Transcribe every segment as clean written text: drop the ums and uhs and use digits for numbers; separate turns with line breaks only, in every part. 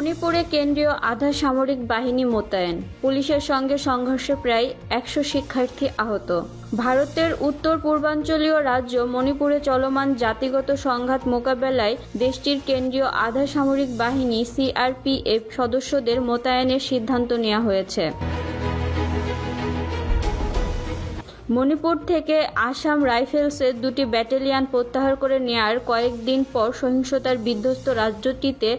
মণিপুরে কেন্দ্রীয় আধা সামরিক বাহিনী মোতায়েন, পুলিশের সঙ্গে সংঘর্ষে প্রায় 100 শিক্ষার্থী আহত। ভারতের উত্তর পূর্বাঞ্চলীয় রাজ্য মণিপুরে চলমান জাতিগত সংঘাত মোকাবেলায় দেশটির কেন্দ্রীয় আধা সামরিক বাহিনী সিআরপিএফ সদস্যদের মোতায়েনের সিদ্ধান্ত নেওয়া হয়েছে। মণিপুর থেকে আসাম রাইফেলসের 2টি ব্যাটালিয়ন প্রত্যাহার করে নেয়ার কয়েকদিন পর সহিংসতার বিধ্বস্ত রাজ্যটিতে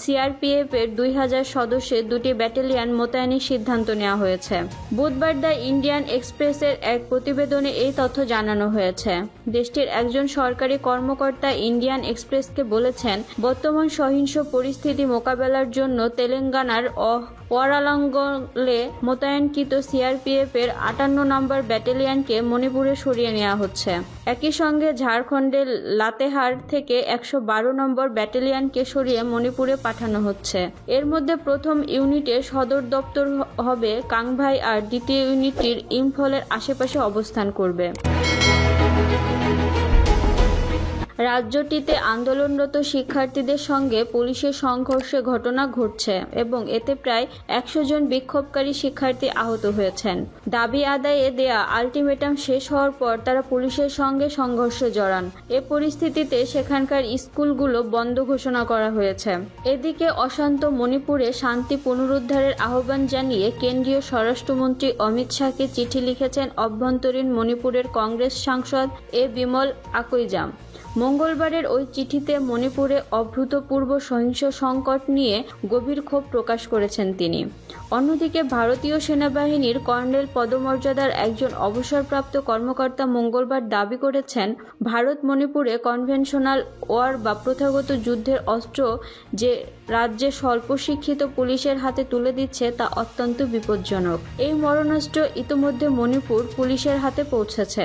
সিআরপিএফের 2000 সদস্যের 2টি ব্যাটালিয়ন মোতায়েনের সিদ্ধান্ত নেওয়া হয়েছে। বুধবার দ্য ইন্ডিয়ান এক্সপ্রেসের এক প্রতিবেদনে এই তথ্য জানানো হয়েছে। দেশটির একজন সরকারি কর্মকর্তা ইন্ডিয়ান এক্সপ্রেসকে বলেছেন, বর্তমান সহিংস পরিস্থিতি মোকাবেলার জন্য তেলেঙ্গানার ওয়ারাঙ্গলে মোতায়েনকৃত সিআরপিএফের 58 নম্বর ব্যাটালিয়নকে মণিপুরে সরিয়ে নেওয়া হচ্ছে। একই সঙ্গে ঝাড়খণ্ডের লাতেহার থেকে 112 নম্বর ব্যাটালিয়নকে সরিয়ে মণিপুরে পাঠানো হচ্ছে। এর মধ্যে প্রথম ইউনিটের সদর দপ্তর হবে কাংভাই আর দ্বিতীয় ইউনিটটির ইম্ফলের আশেপাশে অবস্থান করবে। রাজ্যটিতে আন্দোলনরত শিক্ষার্থীদের সঙ্গে পুলিশের সংঘর্ষের ঘটনা ঘটছে এবং এতে প্রায় 100 জন বিক্ষোভকারী শিক্ষার্থী আহত হয়েছেন। দাবি আদায়ে দেয়া আলটিমেটাম শেষ হওয়ার পর তারা পুলিশের সঙ্গে সংঘর্ষে জড়ান। এ পরিস্থিতিতে সেখানকার স্কুলগুলো বন্ধ ঘোষণা করা হয়েছে। এদিকে অশান্ত মণিপুরে শান্তি পুনরুদ্ধারের আহ্বান জানিয়ে কেন্দ্রীয় স্বরাষ্ট্রমন্ত্রী অমিত শাহকে চিঠি লিখেছেন অভ্যন্তরীণ মণিপুরের কংগ্রেস সাংসদ এ বিমল আকৈজাম। মঙ্গলবারের ওই চিঠিতে মণিপুরে অভূতপূর্ব সহিংস সংকট নিয়ে গভীর ক্ষোভ প্রকাশ করেছেন তিনি। অন্যদিকে ভারতীয় সেনাবাহিনীর কর্নেল পদমর্যাদার একজন অবসরপ্রাপ্ত কর্মকর্তা মঙ্গলবার দাবি করেছেন, ভারত মণিপুরে কনভেনশনাল ওয়ার বা প্রথাগত যুদ্ধের অস্ত্র যে রাজ্যে স্বল্প শিক্ষিত পুলিশের হাতে তুলে দিচ্ছে তা অত্যন্ত বিপজ্জনক। এই মরণাস্ত্র ইতোমধ্যে মণিপুর পুলিশের হাতে পৌঁছেছে।